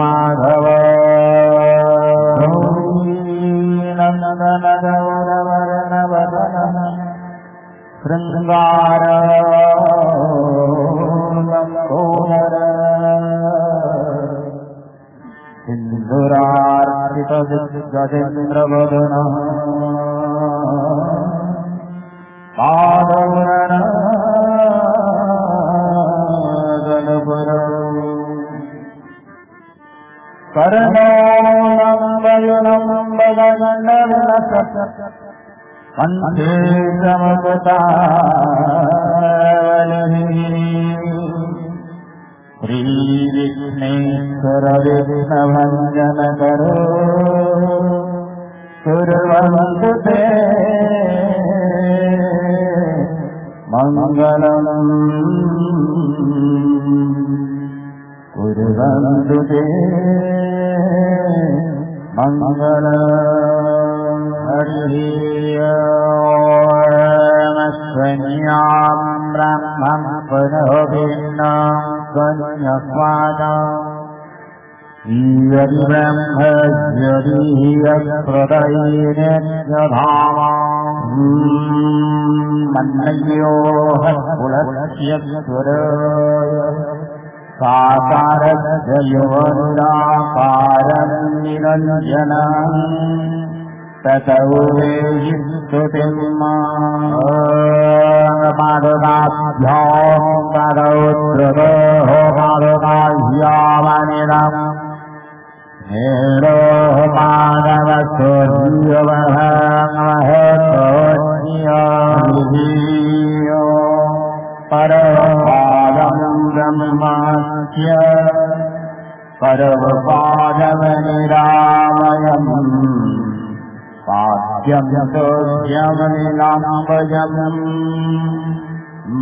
माधव शृंगार कोमर सिंधुरार्चित गजेन्द्रवदन पादौरण गणपुर कर्णोलम्बयुलम्बगण्डविलस कंठे श्री विघ्नेश्वर विघ्नभंजन करो कुर्वन्तु ते मंगलम् कुर्वन्तु ते मंगलम्। हरि ओम स्वन्यां ब्रह्मं पुनोभिन्नं स्वन्यस्वादम् यदि ब्रह्मज्योतिःप्रदयिनेत्यधामा मन्नयोः कुलस्य सुरय साकारजयोनिराकारं निरञ्जनं ततो स्तुतिं माददाभ्यां तदौद्रदोः माददाह्यामनिरम् हेरोः माधवस्वजीवहमहतोज्ञो परमपादं ब्रह्मस्य परमपादमनिरामयम् पाद्यं तोज्यमनिलाम्बजम्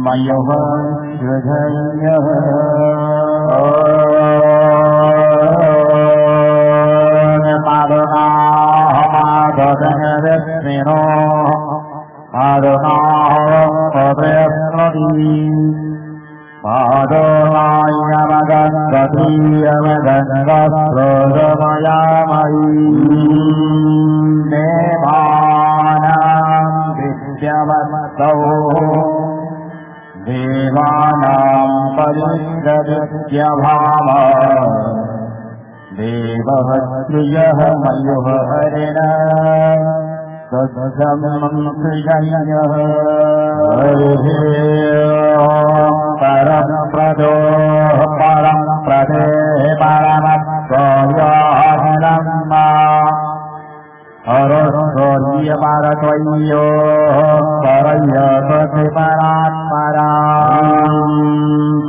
मयोः सृजन्यः मादनाहमादधनरश्मिनो मादनाहमप्रयत्नदी मादनायमगन्धीयमगन्धस्रोदमयामयी देवानां विद्यवत्सौ देवानां परिषद्यभाव देवः श्रियः मयोः हरिणः सद्गमं सृजन्यः परं प्रदो परं प्रदे परमत्वयोऽहनं हरस्वरीयपरत्वय्यो परय्यपरात्परा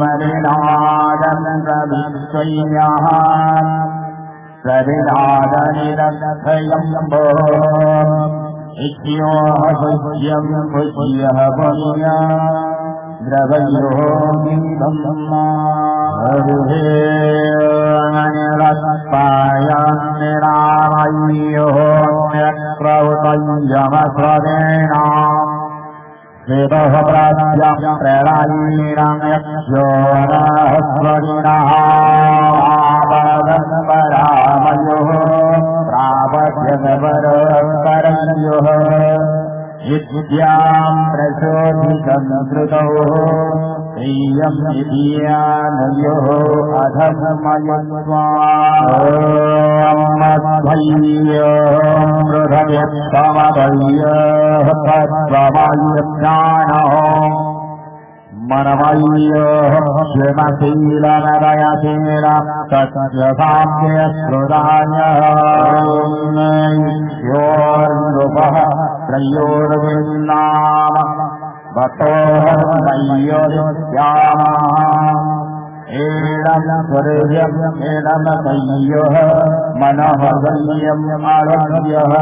परिणादं प्रविश्वयः प्रविनादनिरक्षयम्बो इत्योह भुज्यं भुज्यः पुण्य द्रवयो गिम्बम्मा हरिहेरत्पायं निरामय्यो प्रवृतयमस्वदेनाम् वेदः प्राज्ञं प्रणयीनां यक्षो रहस्वरिणः परामयोः प्रापद्यवरपरयोः विद्यां प्रचोदितं श्रुतौ प्रियं विद्यानयोः अधमयस्वामध्वय्यो मृधयत्तमभय्यः तत्त्वमयज्ञानः मनमय्योः क्षमशीलनदयशीलं तत्त्वसाम्यश्रुतान्यः योर्नृपः त्रयोर्विन्नाम वतोः नय्योरित्यामः एनं सूर्यम् एनं नय्योः मनः वल्यम् आरोग्यः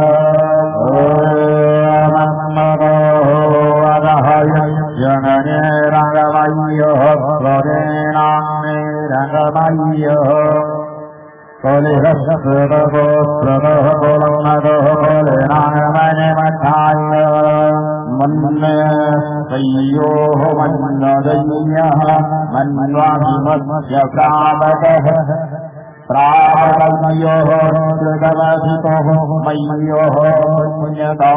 जनने रङ्गमय्योः स्वरेणामे रङ्गमय्योः कोलिहस्वरगोत्रदः कोलनदः कोलिनागमनिमठाय मन्मे सय्योः मन्नदय्यः मन्वाभिमस्य प्रापकः प्रापकमयोः कृतवधितोः मय्योः पुण्यतो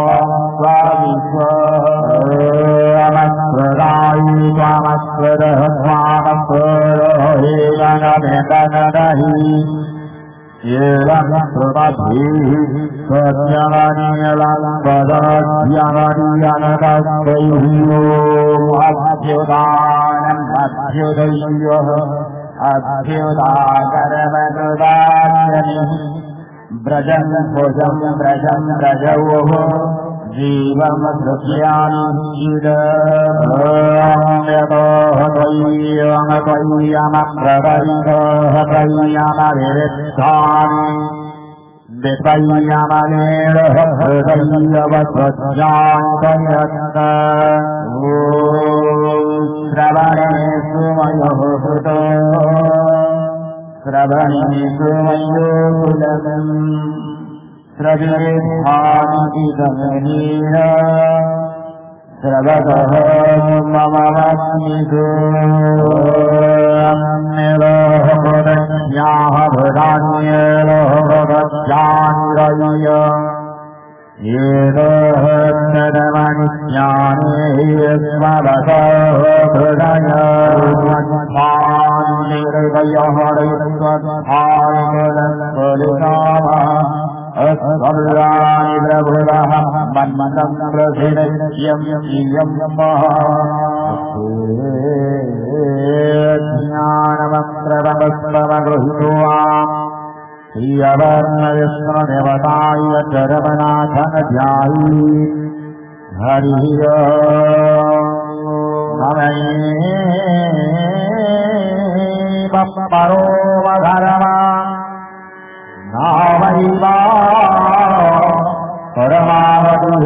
स्वाविश्वमन् स्वामस्वरः स्वामस्वरः हेलनमेतनदहि येलमस्वरभिः सत्यमनियलम्बदज्ञमनियनदस्वैः अभ्युदानम् अभ्युदय्यः अभ्युदाकरमनुदान्यनिः व्रजम् भुजम् व्रजम् व्रजवोः जीवम् धृत्यानुशीलभयतोः त्वय्यमत्वय्यमप्रदयितोः त्वय्यमविरित्थानि वित्वय्यमनेरः हृदयवत्वज्जान्तयत्त श्रवणे सुमयोः हृतो श्रवणे सुमयोलम् श्रवेद्धानिदमनीय श्रवतः मम वस्मिषु निरोहपदज्ञाः भृदान्यलोहपदज्ञानिरय येनोह तदमनिज्ञाने स्ववतः हृदय निर्दयः अस्वराणि प्रभुरः मन्मथम् प्रथिरयम् इयम् ज्ञानमप्रभवस्वमगृहीत्वाम् श्रियवर्णविष्णुदेवताय चरमनाथनध्यायी हरिः परोवधर्मा नामैवा परमावधुः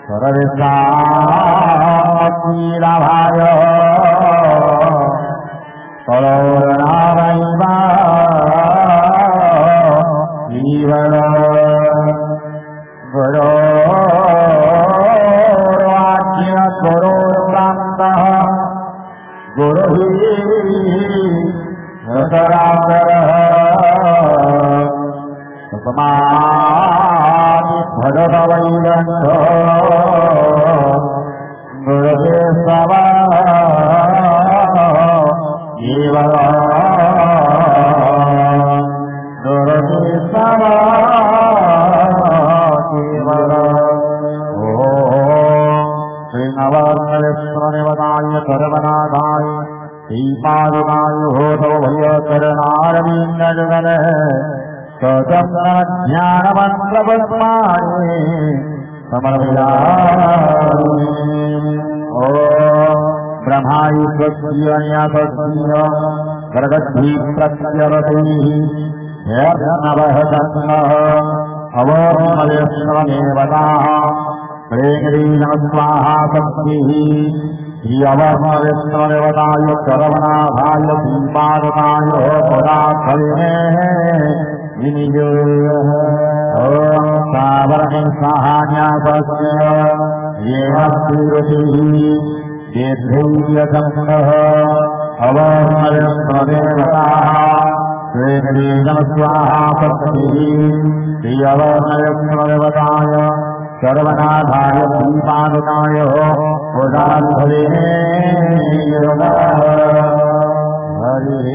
परविश्वात्मीलाभाय परोर्नामैवा जीवन गुरोर्वाच्य गुरोर्प्रान्तः गुरुः सरासरः उपमानि भगवैरन्तो गुरुवे सव जीवः गुरुवे सव जीवः श्रीनवर्णविष्णुदेवताय सर्वनाथाय श्रीपादुकाय होतो भयकरणारविन्दजगनः ज्ञानमन्त्रपद्मानि समर्पयामि ॐ ब्रह्मायि स्वस्य न्यासस्य गर्गद्भिप्रत्यरतैः ह्यर्नवः तन्नः अवोर्मविष्णुदेवताः प्रेङ्गीं स्वाहा शक्तिः श्रीअवर्णविष्णुदेवताय चरमनाभाय श्रीपादुकाय पुराकविनेः विनियोगः ॐ सावरणि स्वाहान्यासस्य येन श्रीरुचिः दीर्घैर्यतन्नः अवर्णविष्णुदेवताः प्रेङ्गीं स्वाहा शक्तिः श्रीअवर्णविष्णुदेवताय सर्वनाथाय श्रीपादुकाय पुराकविनेः हरिः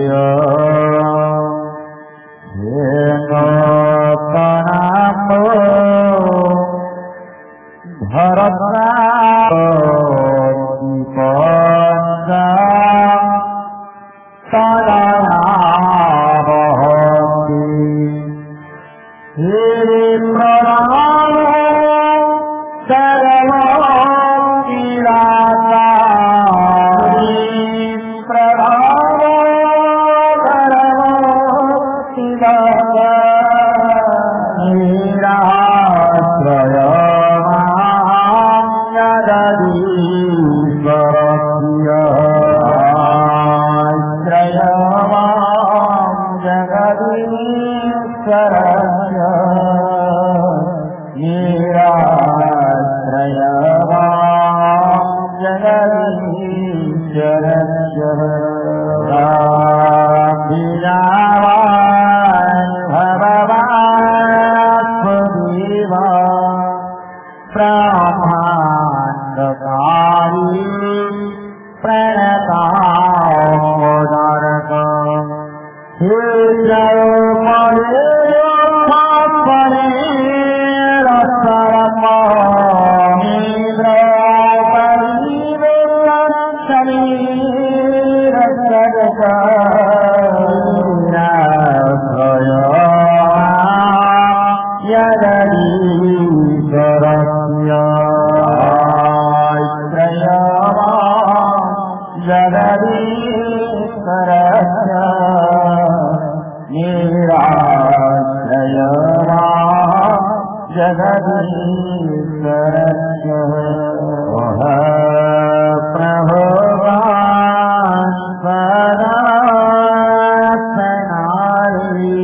येनोपनामो भरत्रादीपञ्जा तदानावहति हे प्रणामो सर्वोऽखिलाता प्रणामो जगदीश्वरस्य प्रभुवान् सदा सनायि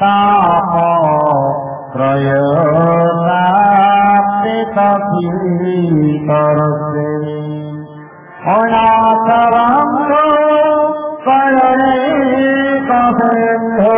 तापो त्रयोदाप्तितभीतरसे अनाथरङ्गो करणे कसेन्धो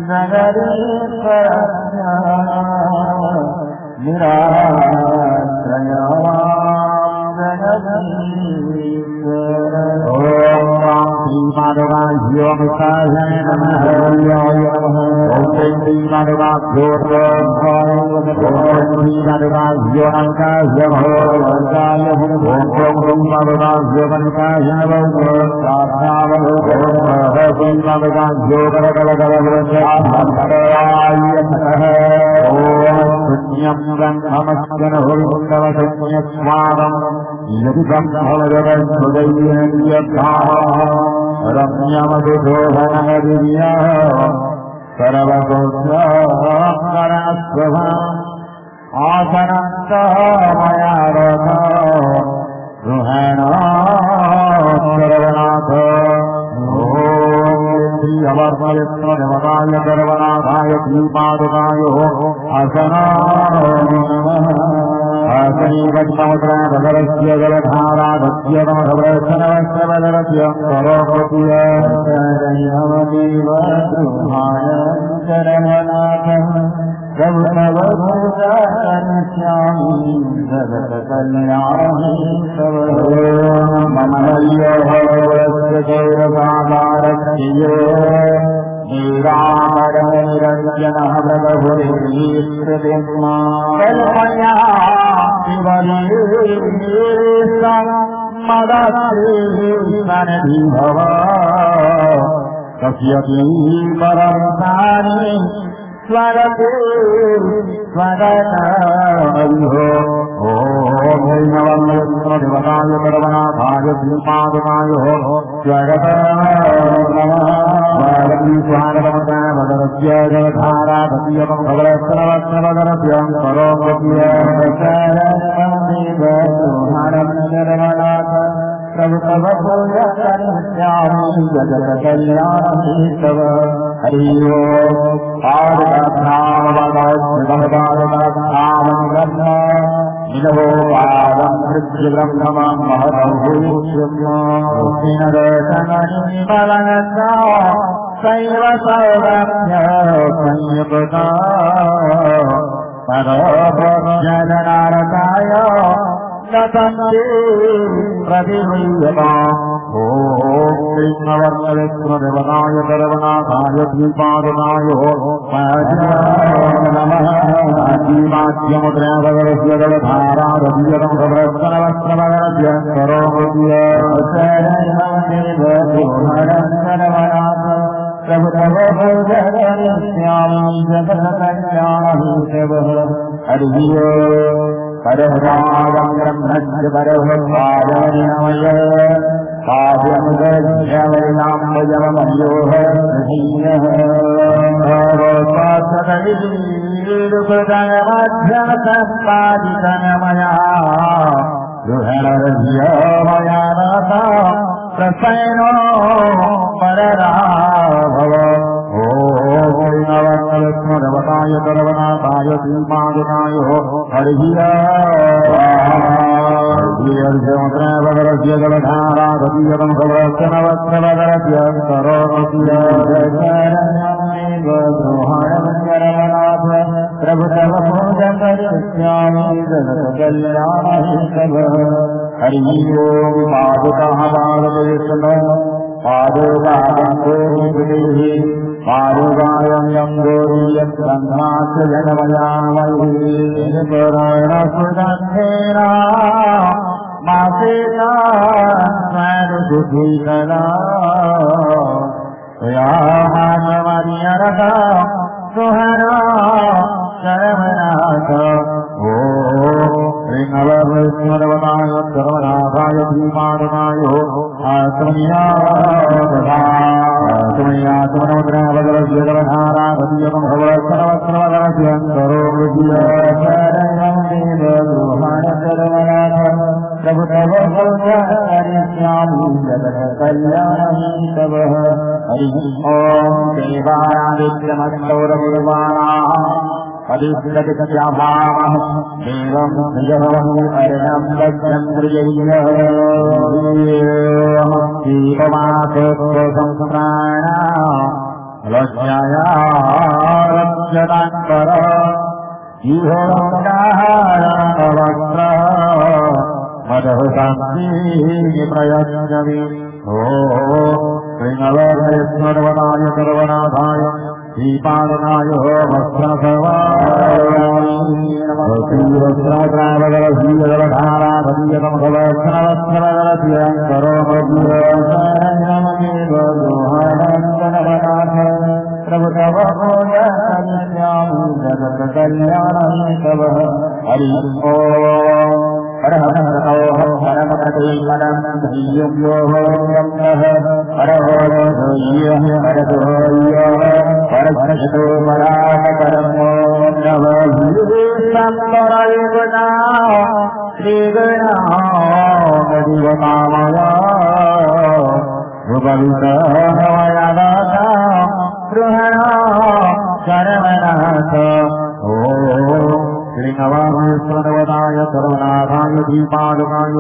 नगरीश्वरस्य निराश्रयवान् जगदीश्वर। ओम श्री माधवाभ्यो नमः। ओम श्री माधवाभ्यो नमः। ओम श्री माधवाभ्यो नमः। ओम श्री माधवाभ्यो देवताय सर्वनाथाय श्रीपादुकाय आसनीवद्ममुद्राधरस्य जलधाराधस्य नमस्त्रवदरस्य निरामरनिरञ्जनः कल्पया शिवलीसनधि भव कस्यति परं तानि स्वरते स्वरतयो। ओम देवताय सर्वनाथाय श्रीपादुकाय स्वागतमस्य जलधाराधीयं भवरस्त्रवस्त्रवदरस्यं करोमि प्रभु तव पूजयामि जगत कल्याणी तव। हरि ओम निधो पादं पृथ्वीब्रह्मं महदभूष्यमदर्शननिपलनसा सैव सौरभ्य संयुक्ता परोपजननारकाय नतन्ते प्रतिमय्यता। ओम कृष्णवर्णविष्णुदेवताय सर्वनाथाय श्रीपादुकाय नमः। श्रीमाध्यमुद्रावरस्य जलधाराधीयं भवरस्त्रवस्त्रवदरस्य करोमि प्रभु तव पूजयामि जगत कल्याणी तव। हरि ओम परमरागं ब्रह्मस्य परमपादमय पाद्यमुदयवैनाम्बजमयोः मध्यमया गृहणरज्यमया नाथा प्रसन्नो परराभव। ओम सर्वनाथाय श्रीपादुकाय हरिर्मुद्रावरस्य जलधाराधीयं भवरस्त्रवस्त्रवदरस्य प्रभु तव पूजयामि जगत कल्याणी तव। हरि ओम पादुकाः पादवेशनः पादोगायं पादुगायं गोरीयत्सन्नाथ जनमयामयीर्गणसुगन्धेन मासेना स्वरुचिकला यामानमर्यरता सुहरा शरवनाथ। ओम श्रीनवविष्णुदेवताय सर्वनाथाय श्रीपादुकाय आत्मनियात्मनोद्रावदरस्य जलधाराधीयं भवरस्त्रवस्त्रवदरस्य करोमि प्रभु तव पूजयामि जगत कल्याणी तव। हरि ओम देवादित्यमस्तौरमुर्वाणाः परिष्कृतस्याभावः देवं निजभवं अर्णं लक्ष्यन्द्रियैः दीपमासोत्सवसंस्मरणा लज्जायारज्जतान्वर जीवोदारणवक्त्र मदहुशान्ति प्रयच्छमि ओ श्रीनवरेश्वरवनाय सर्वनाथाय श्रीपादनाय प्रभु तव जगत कल्याण तव हरि ओम हर हर हर हर परम धीयो हर हर हर परशो परात परमो नव संतरयुगना श्रीगणामया भुववितमयादाता गृहणा शरवनाथ ओ श्रीनवामेश्वरवदाय सर्वनाथाय दीपादनाय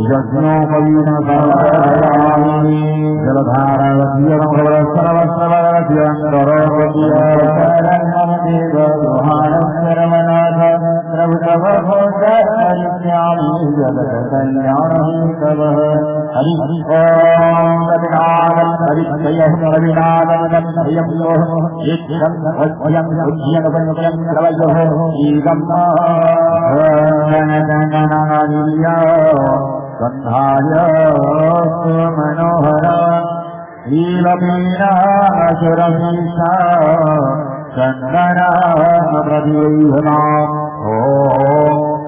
यज्ञो कवीनसाराय जलधाराय सर्वस्रवरस्यवस्रवरस्यन्तरोपदीयरन्मदेवहारशरवनाथ प्रभुतव भोजरिष्यामि जगत कल्याणं तव हरि ओम रविनाथं हरिश्चयः रविनाथं हरियं यो येच्छं भज्यं भज्यं भज्यं प्रवयोः ईगं गन्धाय मनोहर नीलमीनासुरमीशा चन्दना प्रदीयना ओ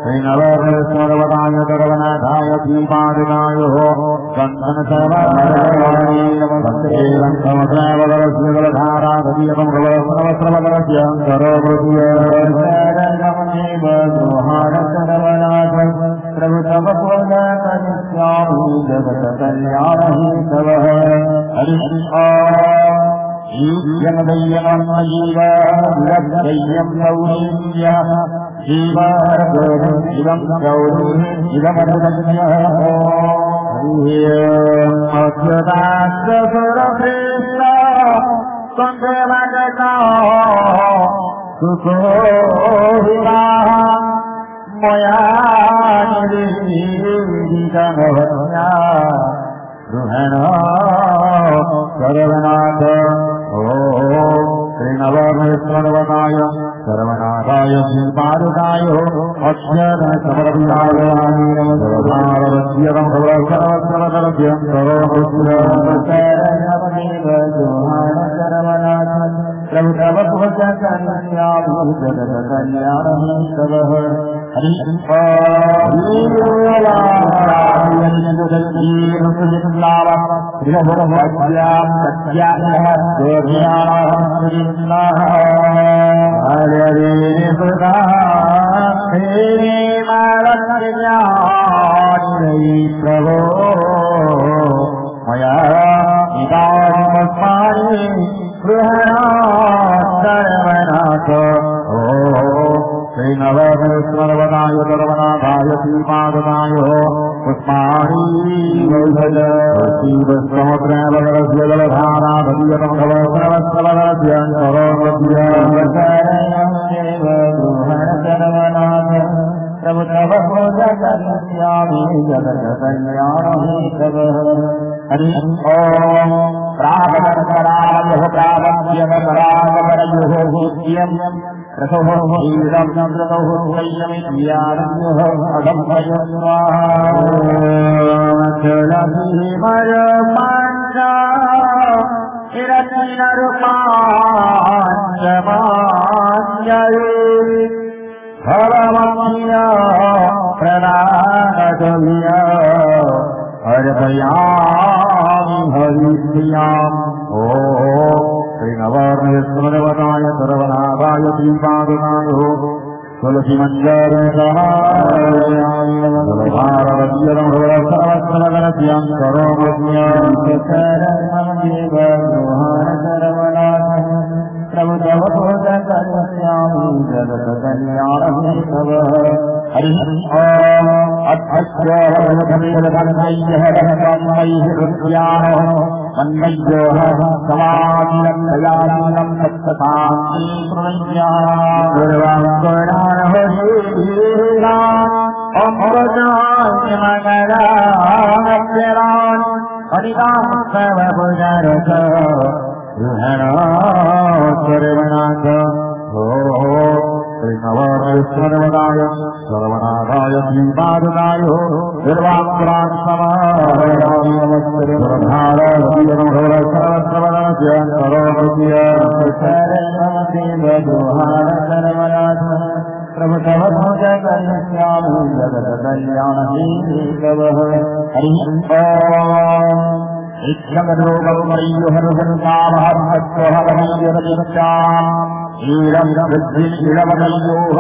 श्रीनवरेश्वरवदाय सर्वनाथाय दीपादिनाय चन्दन प्रभु तव पूजयिष्यामि जगत कल्याणं तव हरि ओम ईयं दैयं जीव विरब्धयं गौरीयः जीवं गौरी इदमनुदन्यः अच्युताच्युतकृष्ण सङ्गमगता सुखोहिता मया निरीक्षितमवत्या गृहणा सर्वनाथ ओ श्रीनवमेश्वरवदाय सर्वनाथाय श्रीपादुकाय अक्षर समर्पिताय सर्वधारवद्यं सर्वसर्वसर्वसर्वद्यं सर्वनाथ प्रभु तव भोजकर्यामि जगत कल्याणं तव हरि प्रभो मया इदास्मानि गृहणा सर्वनाथ ओ श्रीनवमेश्वरवदाय सर्वनाथाय श्रीपादनाय पुष्पाणि शिवसमुद्रवरस्य जलधारा भगीयतं प्रभु तव भोजकर्यामि जगत कल्याणं तव हरि ओम प्रापकराय प्रापद्यवरागवरयोः भूत्यं रसोः क्षीरं नमृतोः वैयमित्यारण्योः अगम्भयं स्वाहामचलभीमयमाञ्चा हिरण्यरूपाञ्चमाञ्जये भवमम्य प्रदानतुल्य अर्पयामि हरिप्रियाम् ओ श्रीनवमेश्वरवदाय सर्वनाथाय दीपादिनाय तुलसीमञ्जरभारवद्यं सर्वस्रवरस्यं प्रभु तव भोजकर्यामि जगत कल्याणं तव हरि ओम अध्यक्षः वन्नयोः समाधिलं दयालीलं सत्सतां सर्वनाय सर्वनाथाय श्रीपादनाय प्रभु तव पूजा करिष्यामि जगत कल्याण हेतवः हरि ओम इच्छगरोगमय्युहरुहंसामहर्षत्वहरमय्युरदित्याम् ईरं वृद्धिरवदयोः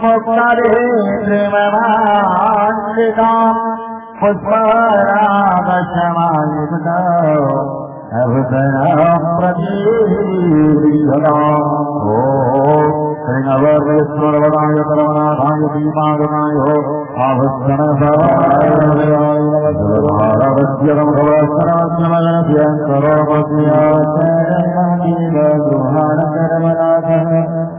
मुक्तरे प्रेममान्विताम् पुष्परागशमायुक्ता अभूषणं प्रतीयता ओ श्रीनवरस्वरवदाय परमनाथाय दीपागनाय आभूषणसवाय भारवद्यं भवस्वराज्यमगनभ्यन्तरोपस्याचरणगुहाणकरमनाथः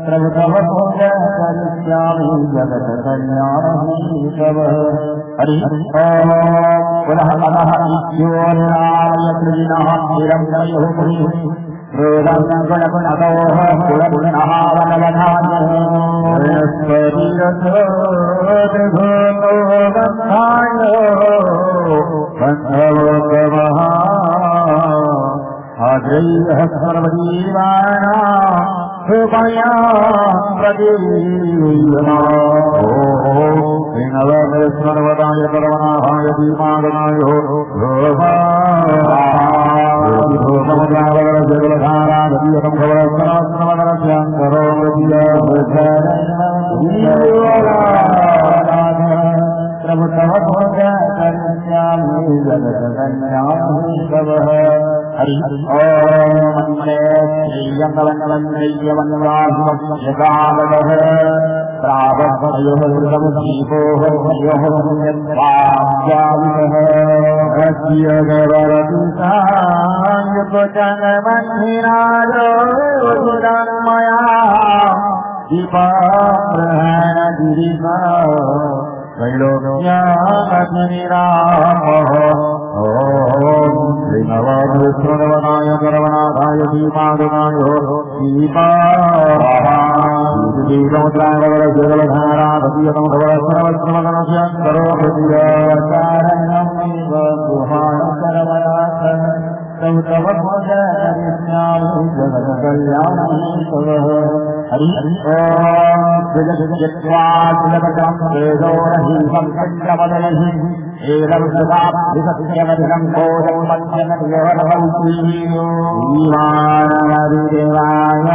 प्रभुतव पूजा करिष्यामि जगत कल्याणहेतवः हरि ओम पुनः नमः ईश्वराय कृष्णः निरंजयो रोदं गुणगुणतोः कुलगुणः वनवनवनधान्यो आद्रैः सर्वजीवानां कृपया प्रदीयमानो श्रीनवरस्वरवदाय परमनाथाय दीपागनाय प्रभु तव पूजा करिष्यामि जगत कल्याण हेतवः हरि ओम श्रीयंगवन्नवन्नय्यवन्नवासुमस्यकालः प्रावभयोः दीपोः भयोः यत्वाव्यावितः हस्यगवरतिसायुपजनमन्निराजो सुरन्मया दीपाप्रहरणगिरिमा त्रैलोक्यातिनिरामः ओम श्रीनवरस्वरवदाय परमनाथाय दीपागनाय तव पूजा करिष्यामि जगत कल्याण हेतवः हरि ओम जगद्यत्वा जगतं तेजोरहि संकटवदलहि एवं सदाभिसत्यवदिनं कोशं पञ्चनदेवभवन्ति ईमानहरिदेवाय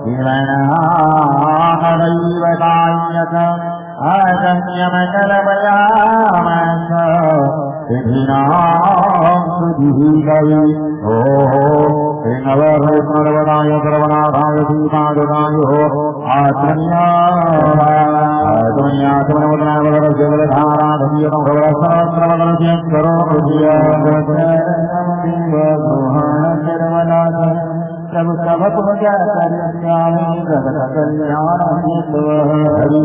जीवनाहदैवतायत आगम्यमकलमयामस सिद्धिनां सुधीकवि श्रीनवरस्वरवदाय सर्वनाथाय दीपागनाय आत्मन्यात्मनोदनावरजगधाराधीयं भवसहस्रवदनस्य प्रभु तव पूजा करिष्यामि जगत कल्याण हेतवः हरि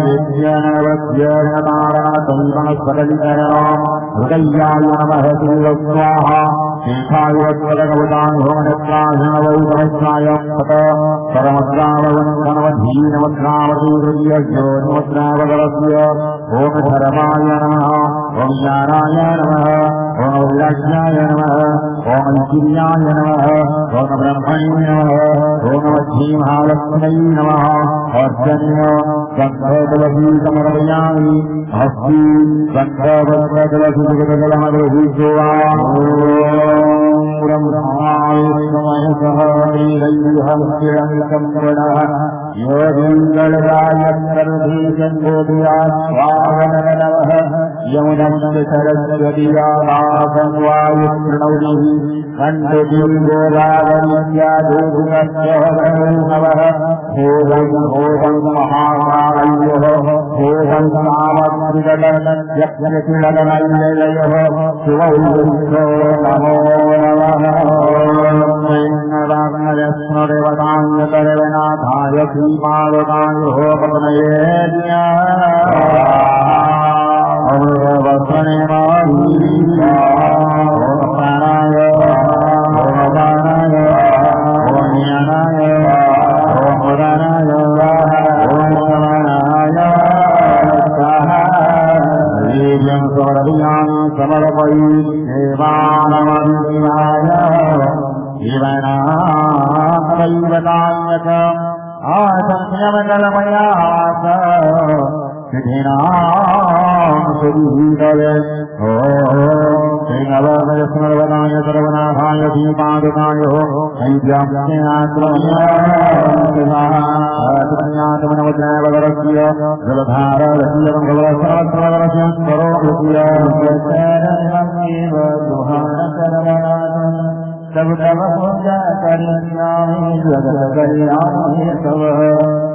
विद्यानवद्यनारायणवनस्पतिकरणं हृदयाय नमः स्वाहा शेषाय वत्सलगवदां भवनत्राय पत परमद्राववनवधीनवद्रावतीर्यज्ञो नवद्रावगरस्य ओम धर्माय नमः ओम ज्ञानाय नमः ओम विराज्याय नमः ओम ऐश्वर्याय नमः ओम ब्रह्मणे नमः ओम वज्जीमहालक्ष्मै नमः अर्जन्य गन्धोदलभीतमर्पयामि हस्ति गन्धवद्रजलसुगतजलमद्रहीसोवा ब्रह्माय नमः दैवहस्तिरमितं प्रणः योगीगलगायत्तर्भीजन्मोदिया स्वागनवः यमुनस्य सरस्वतीया वायुप्रणौदिः कण्ठदीर्घोरागविद्यादूर्गस्य नवः भोगं भोगं महाकालयोः भोगं कामकृतलयः शिवौल्यो नमो नमः भीमावतायो पवनये वस्त्रणे प्राणाय भगवानाय ओम ज्ञानाय ओम उदानाय ओम समानाय स्वाहा वीर्यं स्वरभियां समर्पयि देवानमन्दिराय जीवनामदैवतान्यत आसंयमकलमयास सिद्धिनां सुधीतये श्रीनवमयस्मरवनाय सर्वनाथाय धीपादुकाय ऐद्यात्मयात्रमयात्मनवज्ञावरस्य जलधाररसीयं भगवत्सहस्रवरस्य स्वरोपस्य तब तब पूजा करिष्यामि जगत कल्याणे तव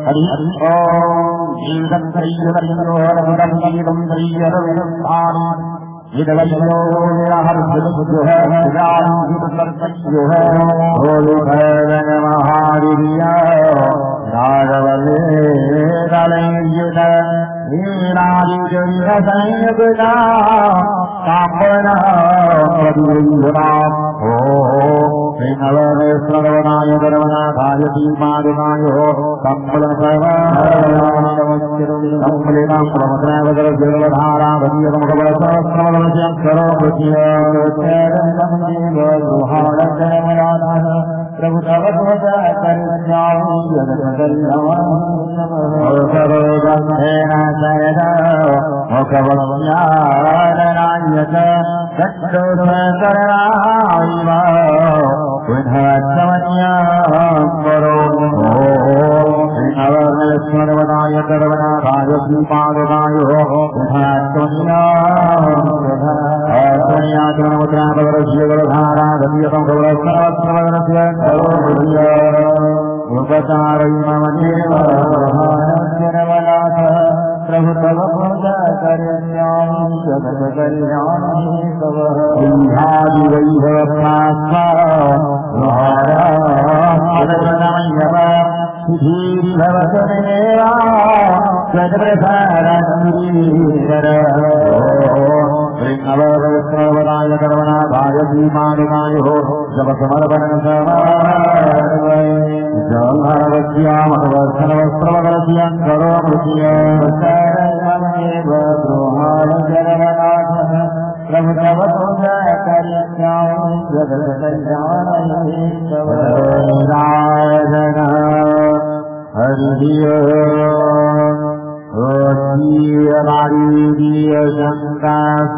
हरि ओम जीवं श्रीहरिहरं जीवं श्रीहरिहरं विदवयो निरहर्षुजो है रामहितसर्वज्ञो है भोले भैरव महावीर्य राघवले रालयुत वीरादिजयसंयुक्ता कामना प्रदिवराम ओ श्रीनवमेश्वरवनाय धर्मनाथाय धीमादिनाय कम्बलनां प्रमद्रावदरजलधारा भगवत्सहस्रवदनस्यं करोमृत्य प्रभु तव पूजा करिष्यामि जगत कल्याणेन सयद मुखवज्ञाननायक चक्षुषकरणायव पुनःसमन्यां करो श्रीनवमेश्वरवनाय सर्वनाथाय श्रीपादनाय पुनःसमन्यात्ममुद्रापदरस्य गतीयतं भगवत्सहस्रवदनस्य उपचारै मम देव प्रभु तव पूजा करिष्यामि जगत कल्याणे तव सिंहादिवैभवप्रास्तारयव धीर्भवतमेवा जगप्रसारन्वीर श्रीनवमेश्वरवनाय कर्मनाथाय धीमानिनाय जलधारवस्यामवस्त्रवस्त्रवदनस्यं करोमृत्य प्रभु तव पूजा करिष्यामि जगत कल्याणे तव हरि ओम शंकर